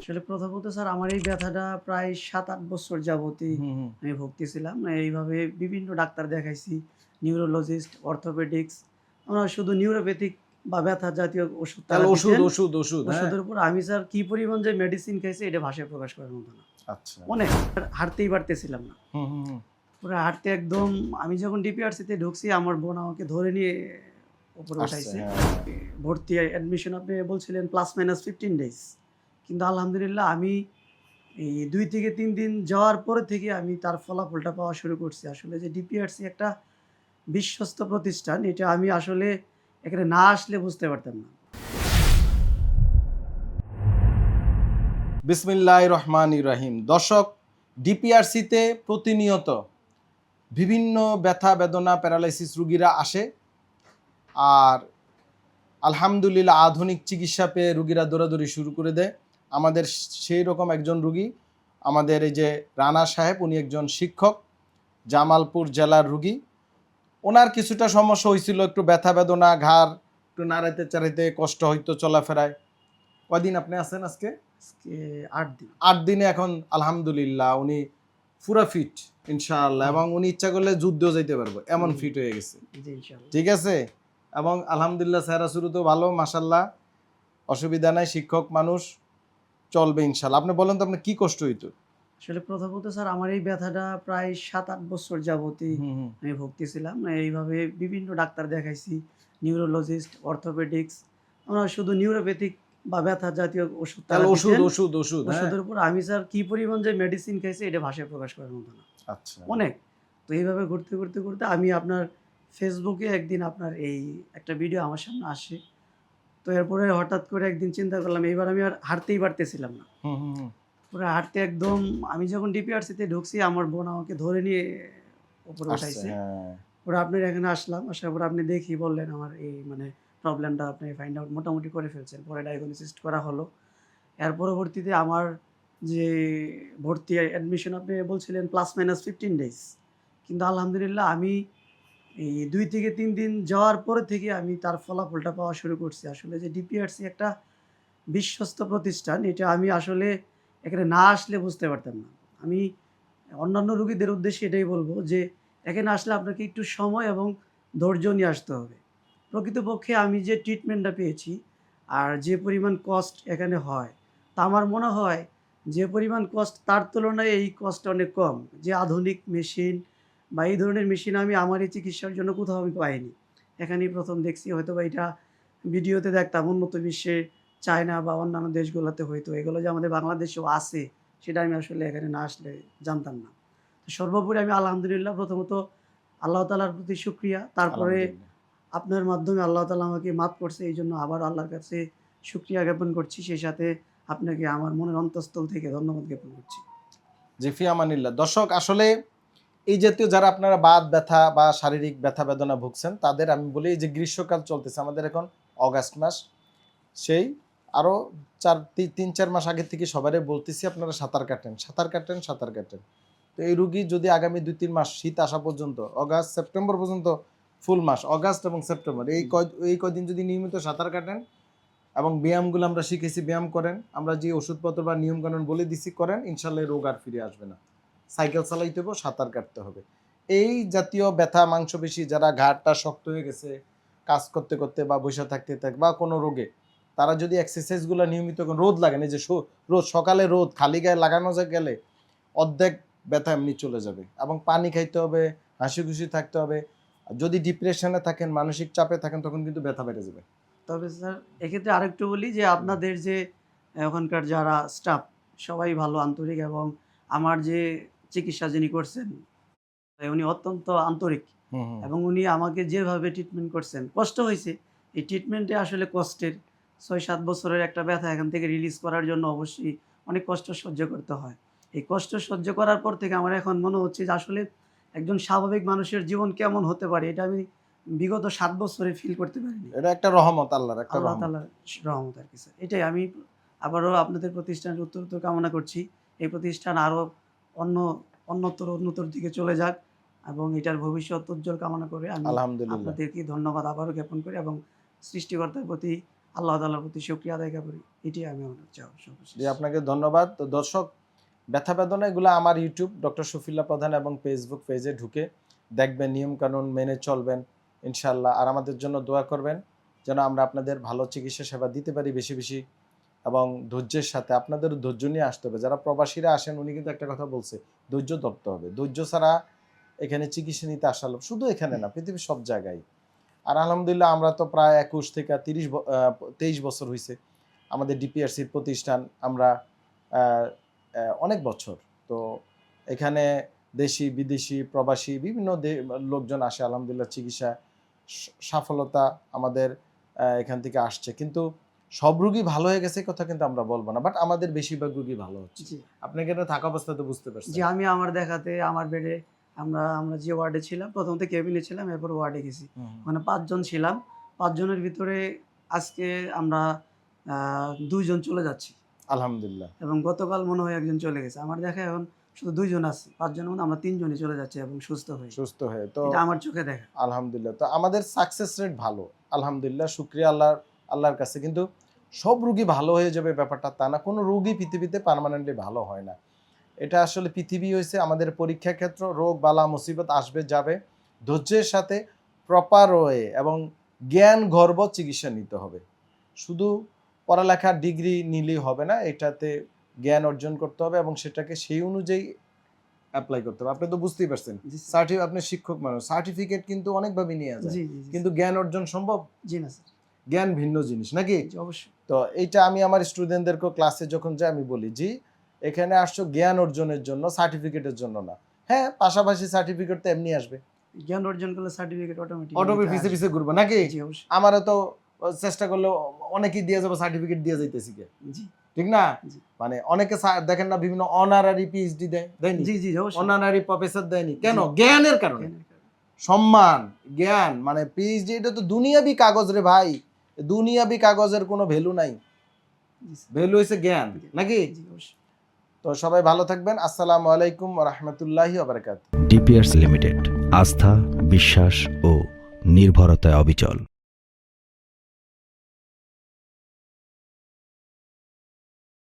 আসলে প্রথমত স্যার আমার এই ব্যথাটা প্রায় ৭-৮ বছর যাবতই হুম, হুম। আমি ভুগতেছিলাম। এইভাবে বিভিন্ন ডাক্তার দেখাইছি, নিউরোলজিস্ট, অর্থোপেডিক্স। ওনারা শুধু নিউরোপ্যাথিক বা ব্যথা জাতীয় ওষুধ তারা তাহলে ওষুধ, দিতেন। ওষুধ, ওষুধ, হ্যাঁ? ওষুধের উপর আমি স্যার কি পরিমাণ যে মেডিসিন খাইছি এটা ভাষায় প্রকাশ করার মতো না। আচ্ছা। অনেক। আর হাঁটতেই পারতেছিলাম না। হুম, হুম, হুম। পুরা হাঁটতে একদম আমি যখন ডিপিআরসিতে ঢুকছি আমার বোন আমাকে ধরে নিয়ে উপরে আসছে, উঠাইছে। হ্যাঁ। ভর্তি অ্যাডমিশন আপনি বলছিলেন প্লাস মাইনাস 15 ডেইজ। কিন্তু আলহামদুলিল্লাহ আমি এই ২ থেকে ৩ দিন যাওয়ার পরে থেকে আমি তার ফলাফলটা পাওয়া শুরু করছি। আসলে যে ডিপিআরসি একটা বিশ্বস্ত প্রতিষ্ঠান এটা আমি আসলে এখানে না আসলে বুঝতে পারতাম না। বিসমিল্লাহির রহমানির রহিম। দর্শক, ডিপিআরসিতে প্রতিনিয়ত বিভিন্ন ব্যথা, বেদনা, প্যারালাইসিস রুগীরা আসে। আর আলহামদুলিল্লাহ আধুনিক চিকিৎসা পেয়ে রুগীরা দৌড়াদৌড়ি শুরু করে দেয়। আমাদের সেই রকম একজন রুগী, আমাদের এই যে রানা সাহেব, উনি একজন শিক্ষক, জামালপুর জেলার রুগী। ওনার কিছুটা সমস্যা হয়েছিল, একটু ব্যথা বেদনা, ঘাড় একটু নাড়াইতে চাড়াইতে কষ্ট হইতো চলাফেরায়। কয়দিন আপনি আছেন আজকে? আজকে ৮ দিন। ৮ দিনে এখন আলহামদুলিল্লাহ উনি পুরা ফিট ইনশাআল্লাহ, এবং উনি ইচ্ছা করলে যুদ্ধেও যাইতে পারবো, এমন ফিট হয়ে গেছে। জি, ইনশাআল্লাহ। ঠিক আছে? এবং আলহামদুলিল্লাহ চেহারা শুরু তো ভালো, মাশাআল্লাহ, অসুবিধা নাই, শিক্ষক মানুষ, চলবে ইনশাআল্লাহ। আপনি বলেন তো আপনার কি কষ্ট হইতো? আসলে প্রথমত স্যার আমার এই ব্যথাটা প্রায় ৭-৮ বছর যাবতই হুম, হুম। আমি ভুগতেছিলাম। এইভাবে বিভিন্ন ডাক্তার দেখাইছি, নিউরোলজিস্ট, অর্থোপেডিক্স। ওনারা শুধু নিউরোপ্যাথিক বা ব্যথা জাতীয় ওষুধ তারা তাহলে ওষুধ, দিতেন। ওষুধ, ওষুধ, হ্যাঁ? ওষুধের উপর আমি স্যার কি পরিমাণ যে মেডিসিন খাইছি এটা ভাষায় প্রকাশ করার মতো না। আচ্ছা। অনেক। তো এইভাবে ঘুরতে আমি আপনার ফেসবুকে একদিন আপনার এই একটা ভিডিও আমার সামনে আসে। তো এরপরে হঠাৎ করে একদিন চিন্তা করলাম এইবার আমি আর হাঁটতেই পারতেছিলাম না। হুম, হুম, হুম। পুরা হাঁটতে একদম আমি যখন ডিপিআরসিতে ঢুকছি আমার বোন আমাকে ধরে নিয়ে উপরে আসছে, উঠাইছে। হ্যাঁ। পরে আপনার এখানে আসলাম। আসার পরে আপনি দেখি বললেন আমার এই মানে প্রবলেমটা আপনি ফাইন্ড আউট মোটামুটি করে ফেলছেন। পরে ডায়াগনোসিস করা হলো। এর পরবর্তীতে আমার যে ভর্তি অ্যাডমিশন আপনি বলছিলেন প্লাস মাইনাস 15 ডেইজ। কিন্তু আলহামদুলিল্লাহ আমি এই ২ থেকে ৩ দিন যাওয়ার পরে থেকে আমি তার ফলাফলটা পাওয়া শুরু করছি। আসলে যে ডিপিআরসি একটা বিশ্বস্ত প্রতিষ্ঠান এটা আমি আসলে এখানে না আসলে বুঝতে পারতাম না। আমি অন্যান্য রোগীদের উদ্দেশ্যে এটাই বলব যে এখানে আসলে আপনাকে একটু সময় এবং ধৈর্য নিয়ে আসতে হবে। প্রকৃতপক্ষে আমি যে ট্রিটমেন্টটা পেয়েছি আর যে পরিমাণ কস্ট এখানে হয়, তা আমার মনে হয় যে পরিমাণ কস্ট তার তুলনায় এই কস্ট অনেক কম। যে আধুনিক মেশিন বা এই ধরনের মেশিন আমি আমার এই চিকিৎসার জন্য কোথাও আমি পাইনি। এখানেই ১ম দেখছি হয়তোবা এটা ভিডিওতে দেখতাম উন্নত বিশ্বে চায়না বা অন্যান্য দেশগুলোতে হইতো। এগুলো যে আমাদের বাংলাদেশেও আছে সেটা আমি আসলে এখানে না আসলে জানতাম না। তো সর্বোপরি আমি আলহামদুলিল্লাহ প্রথমত আল্লাহ তাআলার প্রতি শুকরিয়া। তারপরে আলহামদুলিল্লাহ। আপনার মাধ্যমে আল্লাহ তাআলা আমাকে মাফ করছে। এইজন্য আবারও আল্লাহর কাছে শুকরিয়া জ্ঞাপন করছি। সেই সাথে আপনাকে আমার মনের অন্তঃস্থল থেকে ধন্যবাদ জ্ঞাপন করছি। জি, ফি আমানিল্লাহ। দর্শক, আসলে এই জাতীয় যারা আপনারা বাত ব্যথা বা শারীরিক ব্যথা বেদনা ভুগছেন, তাদের আমি বলি, এই যে গ্রীষ্মকাল চলতেছে আমাদের এখন, অগাস্ট মাস, সেই আরো ৩-৪ মাস আগের থেকে সবারই বলতেছি আপনারা সাঁতার কাটেন, সাঁতার কাটেন, সাঁতার কাটেন। তো এই রুগী যদি আগামী ২-৩ মাস শীত আসা পর্যন্ত, অগাস্ট সেপ্টেম্বর পর্যন্ত, ফুল মাস অগাস্ট এবং সেপ্টেম্বর, এই কয়দিন যদি নিয়মিত সাঁতার কাটেন এবং ব্যায়ামগুলো আমরা শিখেছি ব্যায়াম করেন, আমরা যে ওষুধপত্র বা নিয়মকানুন বলে দিছি করেন, ইনশাল্লাহ এই রোগ আর ফিরে আসবে না। সাইকেল চালাইতে হবে, সাঁতার কাটতে হবে। এই জাতীয় ব্যথা, মাংসপেশি, যারা ঘাড়টা শক্ত হয়ে গেছে কাজ করতে করতে বা বসে থাকতে থাকতে বা কোনো রোগে, তারা যদি এক্সারসাইজগুলো নিয়মিত রোদ লাগেন, এই যে রোদ সকালে রোদ খালি গায়ে লাগানো গেলে অর্ধেক ব্যথা এমনি চলে যাবে। এবং পানি খাইতে হবে, হাসি খুশি থাকতে হবে। যদি ডিপ্রেশনে থাকেন, মানসিক চাপে থাকেন, তখন কিন্তু ব্যথা বেড়ে যাবে। তবে স্যার এক্ষেত্রে আরেকটু বলি যে আপনাদের যে ওখানকার যারা স্টাফ সবাই ভালো আন্তরিক এবং আমার যে চিকিৎসা যিনি করছেন উনি অত্যন্ত আন্তরিক হুম, হুম। এবং উনি আমাকে যেভাবে ট্রিটমেন্ট করছেন, কষ্ট হইছে। এই ট্রিটমেন্টে আসলে কষ্টের ৬-৭ বছরের একটা ব্যথা এখান থেকে রিলিজ করার জন্য অবশ্যই অনেক কষ্ট সহ্য করতে হয়। এই কষ্ট সহ্য করার পর থেকে আমার এখন মনে হচ্ছে যে আসলে একজন স্বাভাবিক মানুষের জীবন কেমন হতে পারে এটা আমি বিগত ৭ বছরে ফিল করতে পারিনি। এটা একটা রহমত, আল্লাহর একটা আল্লাহ রহমত। তাআলার রহমত আরকি স্যার। এটাই আমি আবারও আপনাদের প্রতিষ্ঠানের উত্তরোত্তর কামনা করছি। এই প্রতিষ্ঠান আরো অন্য উন্নতর দিকে চলে যাক এবং এটার ভবিষ্যৎ উজ্জ্বল কামনা করে আমি আলহামদুলিল্লাহ। আপনাদেরকে ধন্যবাদ আবারও জ্ঞাপন করি এবং সৃষ্টিকর্তার প্রতি আল্লাহ তাআলার প্রতি শুকরিয়া আদায় করি, এটাই আমি আমার চাও সর্বশেষ। জি, আপনাকে ধন্যবাদ। তো দর্শক, ব্যথা বেদনা এগুলো আমার ইউটিউব ডক্টর শফিউল্লাহ প্রধান এবং ফেসবুক পেজে ঢুকে দেখবেন, নিয়ম কানুন মেনে চলবেন ইনশাআল্লাহ। আর আমাদের জন্য দোয়া করবেন যেন আমরা আপনাদের ভালো চিকিৎসা সেবা দিতে পারি বেশি বেশি, এবং ধৈর্যের সাথে। আপনাদের ধৈর্য নিয়ে আসতে হবে। যারা প্রবাসীরা আসেন, উনি কিন্তু একটা কথা বলছে, ধৈর্য ধরতে হবে। ধৈর্য ছাড়া এখানে চিকিৎসা নিতে আসা লোক, শুধু এখানে না, পৃথিবীর সব জায়গায়। আর আলহামদুলিল্লাহ আমরা তো প্রায় 21 থেকে 23 বছর হয়েছে আমাদের ডিপিআরসির প্রতিষ্ঠান। আমরা আহ, অনেক বছর তো এখানে দেশি বিদেশি প্রবাসী বিভিন্ন লোকজন আসে আলহামদুলিল্লাহ, চিকিৎসা সফলতা আমাদের এখান থেকে আসছে। কিন্তু সব রোগী ভালো হয়ে গেছে কথা কিন্তু আমরা বলবো না, বাট আমাদের বেশিরভাগ রোগী ভালো হচ্ছে। জি আপনি এখানে থাকা অবস্থাতে বুঝতে পারছেন। জি, আমি আমার দেখাতে আমার বেডে আমরা আমরা যে ওয়ার্ডে ছিলাম, প্রথমত কেবিনে ছিলাম, এরপর ওয়ার্ডে গেছি। মানে 5 জন ছিলাম। 5 জনের ভিতরে আজকে আমরা 2 জন চলে যাচ্ছি আলহামদুলিল্লাহ। এবং গতকাল মনে হয় একজন চলে গেছে। আমার দেখা এখন শুধু 2 জন আছি। 5 জনের মধ্যে আমরা 3 জনই চলে যাচ্ছি এবং সুস্থ হয়ে। তো এটা আমার চোখে দেখা। আলহামদুলিল্লাহ। তো আমাদের সাকসেস রেট ভালো আলহামদুলিল্লাহ, শুকরিয়া আল্লাহর কাছে। কিন্তু সব রোগী ভালো হয়ে যাবে ব্যাপারটা তা না। কোনো রোগী পৃথিবীতে পার্মানেন্টলি ভালো হয় না। এটা আসলে পৃথিবী হয়েছে আমাদের পরীক্ষা ক্ষেত্র। রোগ বালা মুসিবত আসবে যাবে, ধৈর্যের সাথে প্রপার ওয়ে এবং জ্ঞান গর্ব চিকিৎসা নিতে হবে। শুধু পড়ালেখার ডিগ্রি নিলেই হবে না, এটাতে জ্ঞান অর্জন করতে হবে এবং সেটাকে সেই অনুযায়ী অ্যাপ্লাই করতে হবে। আপনি তো বুঝতেই পারছেন, জি স্যার। আপনি শিক্ষক মানুষ, সার্টিফিকেট কিন্তু অনেকভাবে নিয়ে যায়, জি জি জি কিন্তু জ্ঞান অর্জন সম্ভব? জি না স্যার। জ্ঞান ভিন্ন জিনিস নাকি? জি অবশ্যই। তো এইটা আমি আমার স্টুডেন্টদেরকে ক্লাসে যখন যাই আমি বলি, জি এখানে আসছো জ্ঞান অর্জনের জন্য, সার্টিফিকেটের জন্য না। হ্যাঁ, পাশাপাশি সার্টিফিকেট তো এমনি আসবে, জ্ঞান অর্জন করলে সার্টিফিকেট অটোমেটিক পিছে পিছে ঘুরবো নাকি? জি অবশ্যই। আমারও তো চেষ্টা করলে অনেকেই দিয়ে যাবো, সার্টিফিকেট দিয়ে যাইতেছি কে, জি ঠিক না? জি মানে অনেকে দেখেন না, বিভিন্ন অনারারি পিএইচডি দেয়নি, জি জি অবশ্যই। অনারারি প্রফেসর দেয়নি কেন? জি। জ্ঞানের কারণে। জ্ঞানের কারণে। সম্মান, জ্ঞান, মানে পিএইচডি এটা তো দুনিয়াবি কাগজ রে ভাই। দুনিয়াবি কাগজের কোনো ভ্যালু নাই, জি স্যার। ভ্যালু হইছে জ্ঞান নাকি? জি অবশ্যই। তো সবাই ভালো থাকবেন। আসসালামু আলাইকুম ওয়া রাহমাতুল্লাহি ওয়া বারাকাতুহু। ডিপিআরস লিমিটেড, আস্থা, বিশ্বাস ও নির্ভরতায় অবিচল।